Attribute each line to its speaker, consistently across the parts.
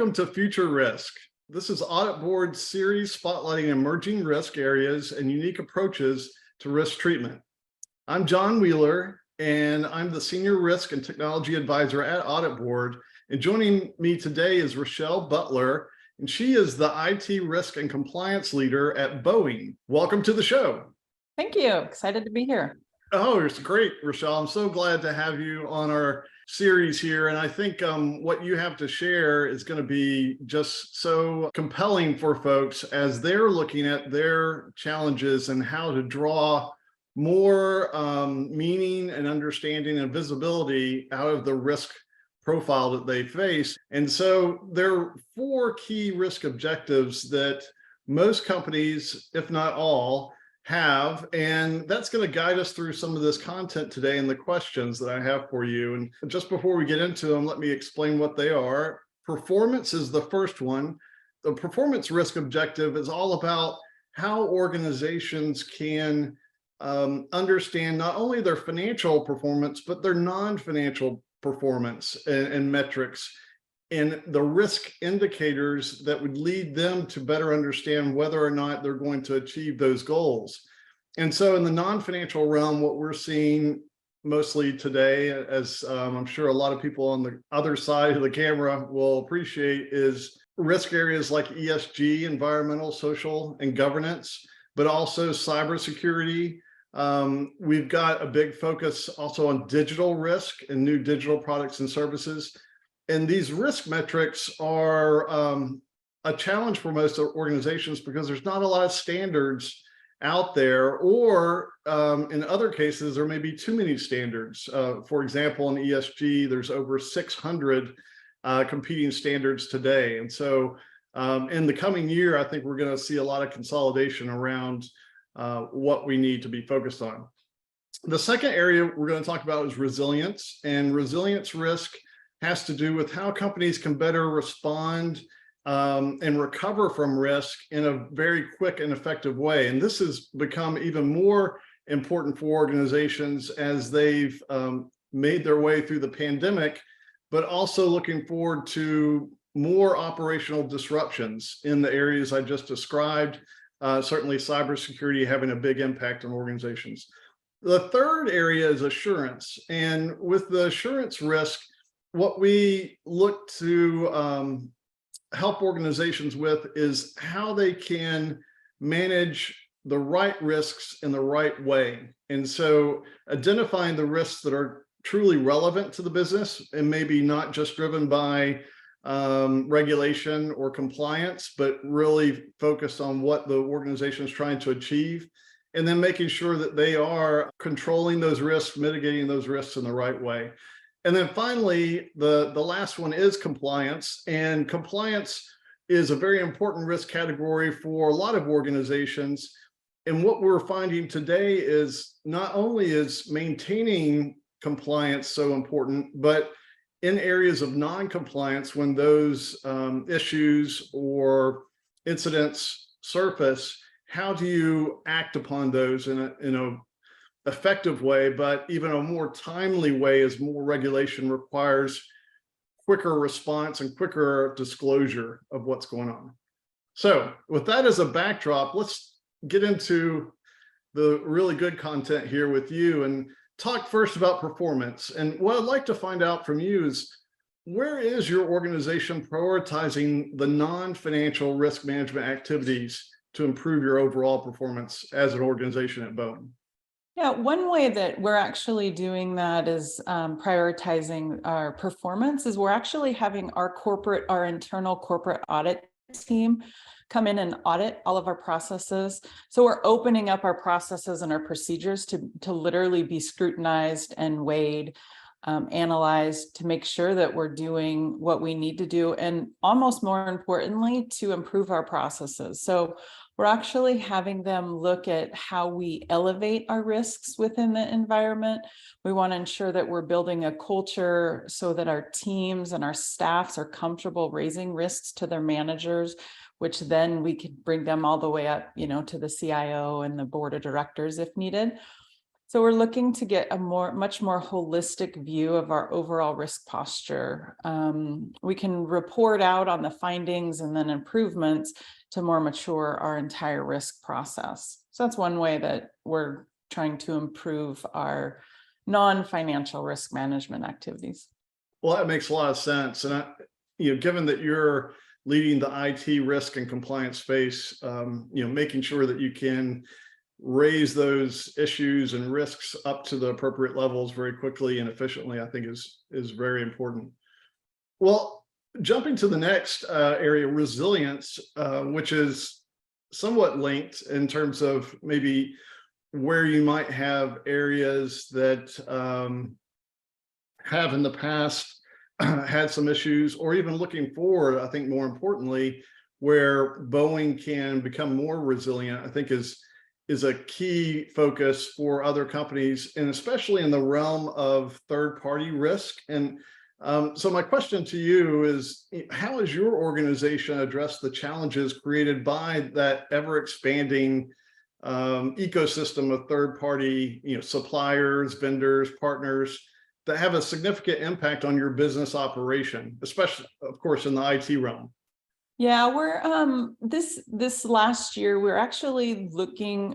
Speaker 1: Welcome to FutureRisk. This is Audit Board's series spotlighting emerging risk areas and unique approaches to risk treatment. I'm John Wheeler, and I'm the Senior Risk and Technology Advisor at Audit Board. And joining me today is Rachelle Butler, and she is the IT Risk and Compliance Leader at Boeing. Welcome to the show.
Speaker 2: Thank you. Excited to be here.
Speaker 1: Oh, it's great, Rachelle. I'm so glad to have you on our series here. And I think what you have to share is going to be just so compelling for folks as they're looking at their challenges and how to draw more meaning and understanding and visibility out of the risk profile that they face. And so there are 4 key risk objectives that most companies, if not all, have, and that's going to guide us through some of this content today and the questions that I have for you. And just before we get into them, let me explain what they are. Performance is the first one. The performance risk objective is all about how organizations can understand not only their financial performance, but their non-financial performance and metrics, and the risk indicators that would lead them to better understand whether or not they're going to achieve those goals. And so in the non-financial realm, what we're seeing mostly today, as I'm sure a lot of people on the other side of the camera will appreciate, is risk areas like ESG, environmental, social, and governance, but also cybersecurity. We've got a big focus also on digital risk and new digital products and services. And these risk metrics are a challenge for most organizations because there's not a lot of standards out there, or in other cases, there may be too many standards. For example, in ESG, there's over 600 competing standards today. And so in the coming year, I think we're going to see a lot of consolidation around what we need to be focused on. The second area we're going to talk about is resilience, and resilience risk has to do with how companies can better respond and recover from risk in a very quick and effective way. And this has become even more important for organizations as they've made their way through the pandemic, but also looking forward to more operational disruptions in the areas I just described, certainly cybersecurity having a big impact on organizations. The third area is assurance. And with the assurance risk, what we look to help organizations with is how they can manage the right risks in the right way. And so identifying the risks that are truly relevant to the business and maybe not just driven by regulation or compliance, but really focused on what the organization is trying to achieve, and then making sure that they are controlling those risks, mitigating those risks in the right way. And then finally, the last one is compliance. And compliance is a very important risk category for a lot of organizations. And what we're finding today is not only is maintaining compliance so important, but in areas of non-compliance, when those issues or incidents surface, how do you act upon those in a effective way, but even a more timely way as more regulation requires quicker response and quicker disclosure of what's going on. So with that as a backdrop, let's get into the really good content here with you and talk first about performance. And what I'd like to find out from you is, where is your organization prioritizing the non-financial risk management activities to improve your overall performance as an organization at Boeing?
Speaker 2: Yeah, one way that we're actually doing that is prioritizing our performance is we're actually having our internal corporate audit team come in and audit all of our processes. So we're opening up our processes and our procedures to literally be scrutinized and weighed, analyzed, to make sure that we're doing what we need to do, and almost more importantly, to improve our processes. So we're actually having them look at how we elevate our risks within the environment. We want to ensure that we're building a culture so that our teams and our staffs are comfortable raising risks to their managers, which then we could bring them all the way up, to the CIO and the board of directors if needed. So we're looking to get a much more holistic view of our overall risk posture. We can report out on the findings and then improvements to more mature our entire risk process. So that's one way that we're trying to improve our non-financial risk management activities.
Speaker 1: Well, that makes a lot of sense. And given that you're leading the IT risk and compliance space, making sure that you can raise those issues and risks up to the appropriate levels very quickly and efficiently, I think is very important. Well, jumping to the next area, resilience, which is somewhat linked in terms of maybe where you might have areas that have in the past had some issues, or even looking forward, I think more importantly, where Boeing can become more resilient, I think is a key focus for other companies, and especially in the realm of third-party risk. And so my question to you is, how has your organization addressed the challenges created by that ever-expanding ecosystem of third-party suppliers, vendors, partners that have a significant impact on your business operation, especially, of course, in the IT realm?
Speaker 2: Yeah, we're this last year, we're actually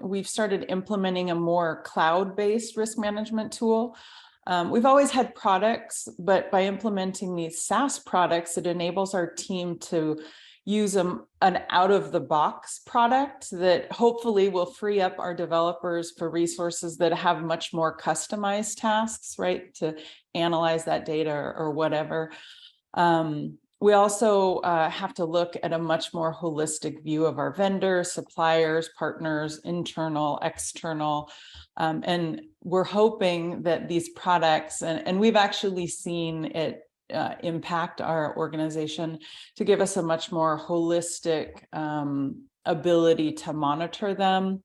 Speaker 2: we've started implementing a more cloud-based risk management tool. We've always had products, but by implementing these SaaS products, it enables our team to use an out-of-the-box product that hopefully will free up our developers for resources that have much more customized tasks, right, to analyze that data or whatever. We also have to look at a much more holistic view of our vendors, suppliers, partners, internal, external, and we're hoping that these products, and we've actually seen it impact our organization to give us a much more holistic ability to monitor them.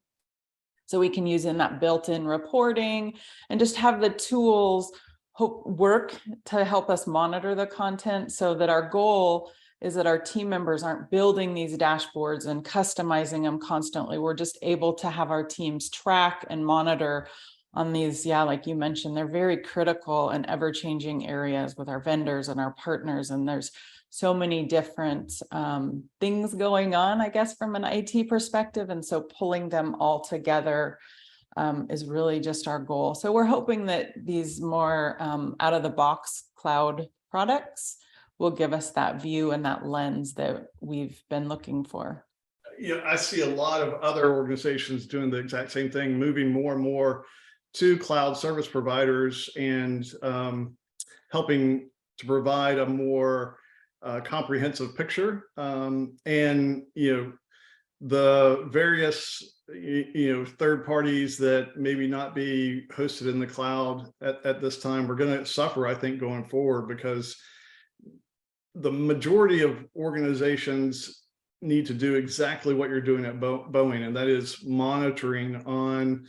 Speaker 2: So we can use in that built-in reporting and just have the tools work to help us monitor the content, so that our goal is that our team members aren't building these dashboards and customizing them constantly. We're just able to have our teams track and monitor on these, like you mentioned, they're very critical and ever-changing areas with our vendors and our partners. And there's so many different things going on, I guess, from an IT perspective. And so pulling them all together is really just our goal. So we're hoping that these more out-of-the-box cloud products will give us that view and that lens that we've been looking for.
Speaker 1: I see a lot of other organizations doing the exact same thing, moving more and more to cloud service providers and helping to provide a more comprehensive picture. And the various third parties that maybe not be hosted in the cloud at this time, we're going to suffer, I think, going forward, because the majority of organizations need to do exactly what you're doing at Boeing, and that is monitoring on,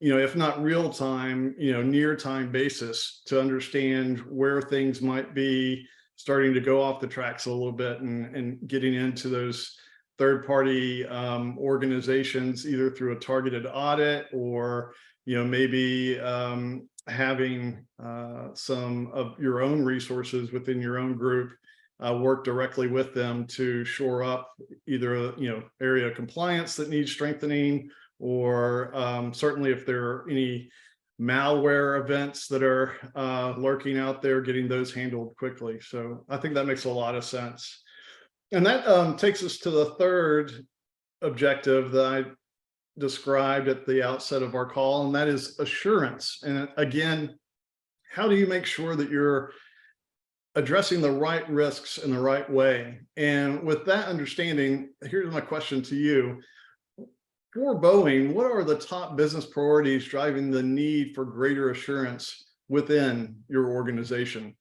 Speaker 1: if not real time, near time basis, to understand where things might be starting to go off the tracks a little bit, and getting into those third-party organizations, either through a targeted audit, or maybe having some of your own resources within your own group work directly with them to shore up either area of compliance that needs strengthening, or certainly if there are any malware events that are lurking out there, getting those handled quickly. So I think that makes a lot of sense. And that takes us to the third objective that I described at the outset of our call, and that is assurance. And again, how do you make sure that you're addressing the right risks in the right way? And with that understanding, here's my question to you. For Boeing, what are the top business priorities driving the need for greater assurance within your organization?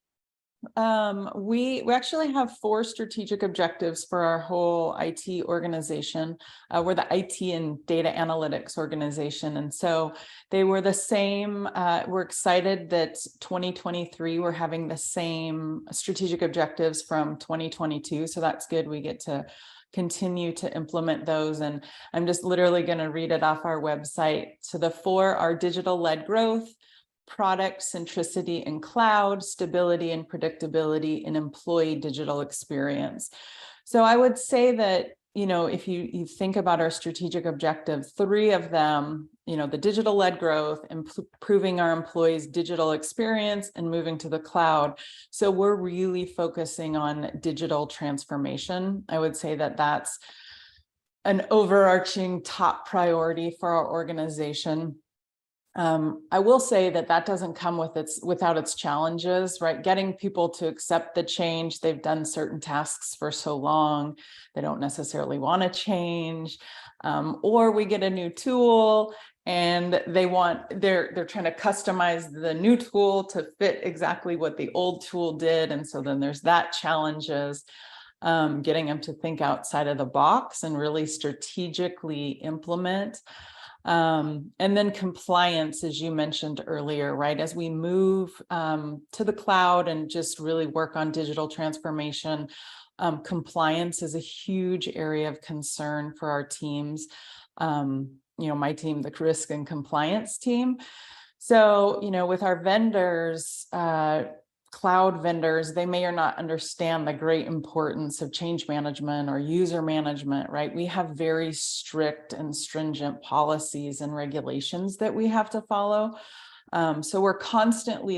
Speaker 2: We actually have 4 strategic objectives for our whole IT organization. We're the IT and data analytics organization. And so they were the same. We're excited that 2023, we're having the same strategic objectives from 2022. So that's good. We get to continue to implement those. And I'm just literally going to read it off our website. So the 4 are digital-led growth, product centricity and cloud, stability and predictability, and employee digital experience. So I would say that, if you think about our strategic objectives, 3 of them, the digital-led growth, improving our employees' digital experience, and moving to the cloud. So we're really focusing on digital transformation. I would say that that's an overarching top priority for our organization. I will say that doesn't come without its challenges, right? Getting people to accept the change. They've done certain tasks for so long, they don't necessarily want to change. Or we get a new tool and they're trying to customize the new tool to fit exactly what the old tool did. And so then there's that challenges. Getting them to think outside of the box and really strategically implement. And then compliance, as you mentioned earlier, right? As we move to the cloud and just really work on digital transformation, compliance is a huge area of concern for our teams. My team, the risk and compliance team. So, with our vendors, cloud vendors, they may or not understand the great importance of change management or user management, right? We have very strict and stringent policies and regulations that we have to follow. So we're constantly,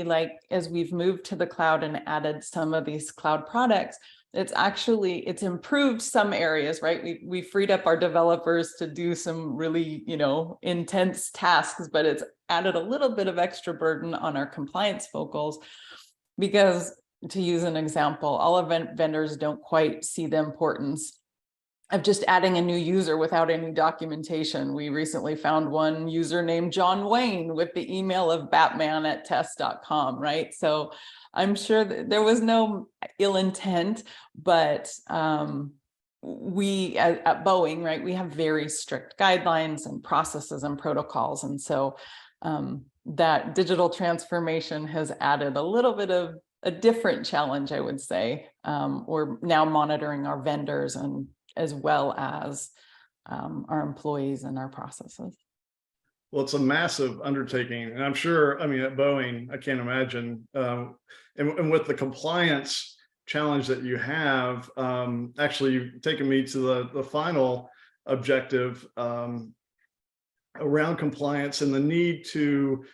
Speaker 2: as we've moved to the cloud and added some of these cloud products, it's improved some areas, right? We freed up our developers to do some really, intense tasks, but it's added a little bit of extra burden on our compliance focals. Because, to use an example, all event vendors don't quite see the importance of just adding a new user without any documentation. We recently found one user named John Wayne with the email of batman@test.com, right? So I'm sure that there was no ill intent, but we at Boeing, right, we have very strict guidelines and processes and protocols. And so that digital transformation has added a little bit of a different challenge, I would say. We're now monitoring our vendors and as well as our employees and our processes.
Speaker 1: Well, it's a massive undertaking, and I'm sure, at Boeing, I can't imagine, and with the compliance challenge that you have, actually, you've taken me to the final objective around compliance and the need to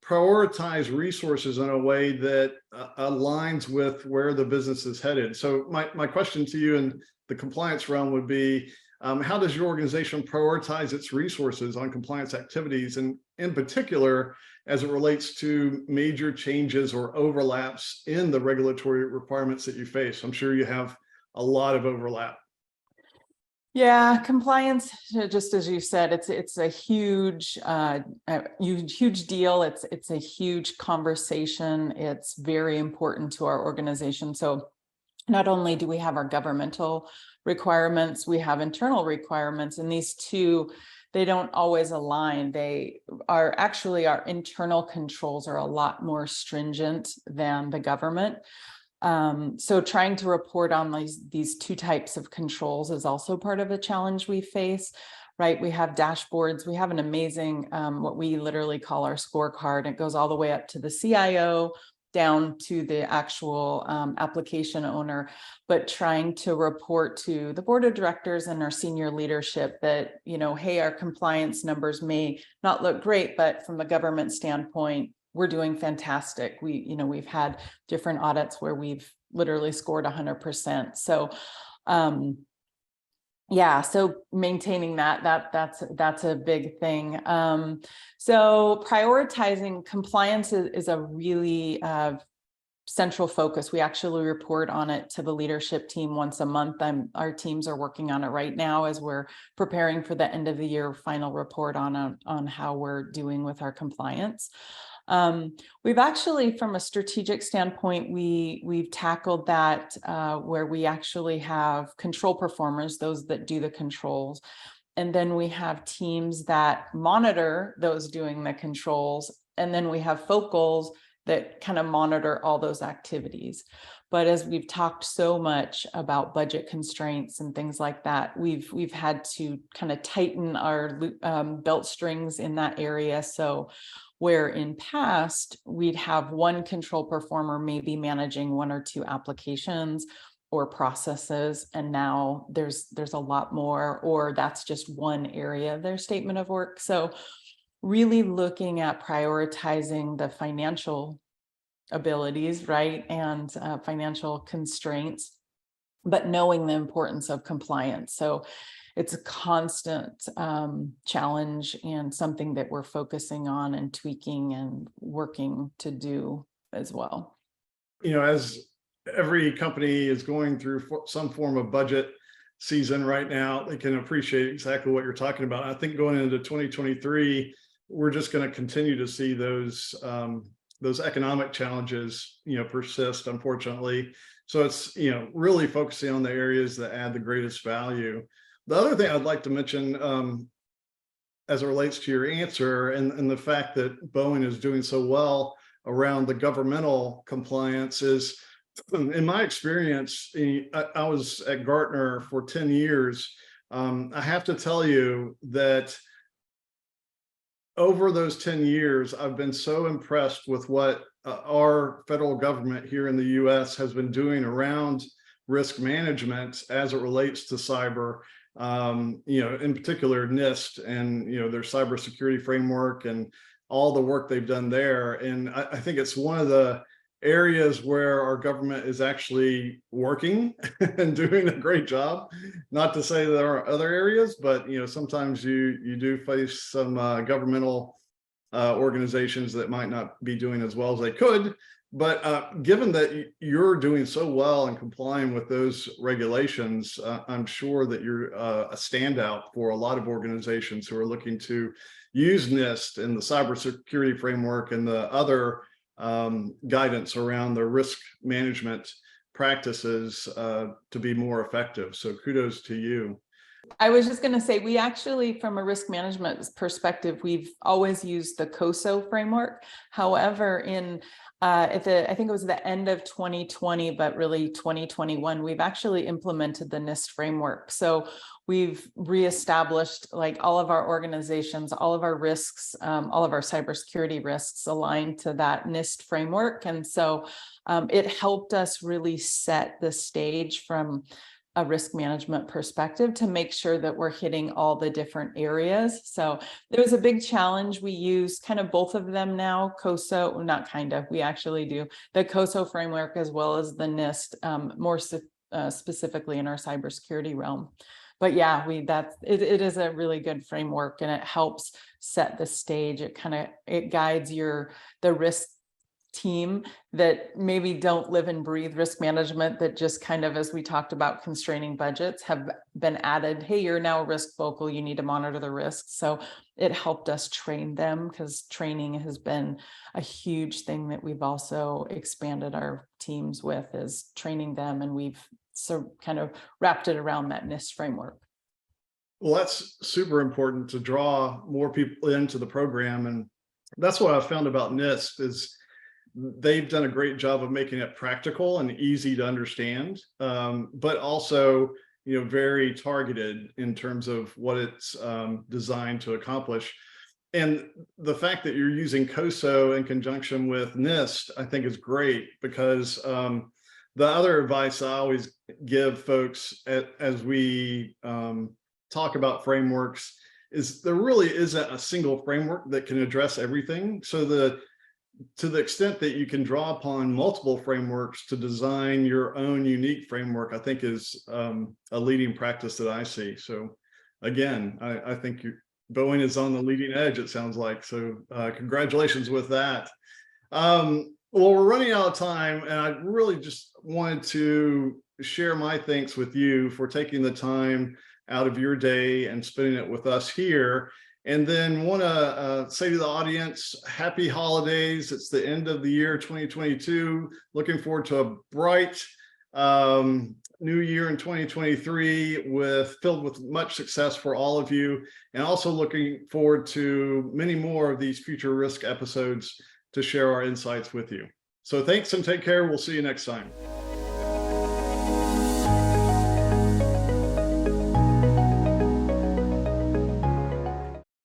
Speaker 1: prioritize resources in a way that aligns with where the business is headed. So my question to you in the compliance realm would be, how does your organization prioritize its resources on compliance activities, and in particular, as it relates to major changes or overlaps in the regulatory requirements that you face? I'm sure you have a lot of overlap.
Speaker 2: Yeah, compliance, just as you said, it's a huge deal. It's a huge conversation. It's very important to our organization. So not only do we have our governmental requirements, we have internal requirements, and these two, they don't always align. They are actually, our internal controls are a lot more stringent than the government. So trying to report on these 2 types of controls is also part of a challenge we face, right? We have dashboards. We have an amazing, what we literally call our scorecard. It goes all the way up to the CIO, down to the actual application owner, but trying to report to the board of directors and our senior leadership that, hey, our compliance numbers may not look great, but from the government standpoint, we're doing fantastic. We've had different audits where we've literally scored 100%. So, so maintaining that's a big thing. So prioritizing compliance is a really central focus. We actually report on it to the leadership team once a month. Our teams are working on it right now as we're preparing for the end of the year final report on how we're doing with our compliance. We've actually, from a strategic standpoint, we've tackled that where we actually have control performers, those that do the controls. And then we have teams that monitor those doing the controls. And then we have focals that kind of monitor all those activities. But as we've talked so much about budget constraints and things like that, we've had to kind of tighten our belt strings in that area. So where in past we'd have one control performer maybe managing one or two applications or processes, and now there's a lot more, or that's just one area of their statement of work. So really looking at prioritizing the financial abilities, right, and financial constraints, but knowing the importance of compliance. So it's a constant challenge and something that we're focusing on and tweaking and working to do as well.
Speaker 1: As every company is going through some form of budget season right now, they can appreciate exactly what you're talking about. I think going into 2023, we're just going to continue to see those economic challenges, persist, unfortunately. So it's, really focusing on the areas that add the greatest value. The other thing I'd like to mention, as it relates to your answer and the fact that Boeing is doing so well around the governmental compliance is, in my experience, I was at Gartner for 10 years. I have to tell you that over those 10 years, I've been so impressed with what our federal government here in the US has been doing around risk management as it relates to cyber, in particular NIST and, their cybersecurity framework and all the work they've done there. And I think it's one of the areas where our government is actually working and doing a great job. Not to say there are other areas, but sometimes you do face some governmental organizations that might not be doing as well as they could. But given that you're doing so well and complying with those regulations, I'm sure that you're a standout for a lot of organizations who are looking to use NIST and the cybersecurity framework and the other guidance around the risk management practices to be more effective. So kudos to you.
Speaker 2: I was just going to say, we actually, from a risk management perspective, we've always used the COSO framework. However, I think it was the end of 2020, but really 2021, we've actually implemented the NIST framework. So we've reestablished, like, all of our organizations, all of our risks, all of our cybersecurity risks aligned to that NIST framework. And so it helped us really set the stage from a risk management perspective to make sure that we're hitting all the different areas. So there was a big challenge. We use kind of both of them now, COSO, not kind of, we actually do the COSO framework as well as the NIST, more specifically in our cybersecurity realm. But yeah, it is a really good framework, and it helps set the stage. It guides the risk team that maybe don't live and breathe risk management, that just kind of, as we talked about constraining budgets, have been added. Hey, you're now a risk focal, you need to monitor the risks. So it helped us train them, because training has been a huge thing that we've also expanded our teams with, is training them, and we've kind of wrapped it around that NIST framework.
Speaker 1: Well, that's super important to draw more people into the program. And that's what I've found about NIST is they've done a great job of making it practical and easy to understand, but also, very targeted in terms of what it's designed to accomplish. And the fact that you're using COSO in conjunction with NIST, I think, is great, because the other advice I always give folks as we talk about frameworks is there really isn't a single framework that can address everything. So to the extent that you can draw upon multiple frameworks to design your own unique framework, I think is a leading practice that I see. So again, I think Boeing is on the leading edge, it sounds like. So congratulations with that. Well, we're running out of time, and I really just wanted to share my thanks with you for taking the time out of your day and spending it with us here. And then want to say to the audience, happy holidays. It's the end of the year 2022. Looking forward to a bright new year in 2023 filled with much success for all of you. And also looking forward to many more of these Future Risk episodes to share our insights with you. So thanks and take care. We'll see you next time.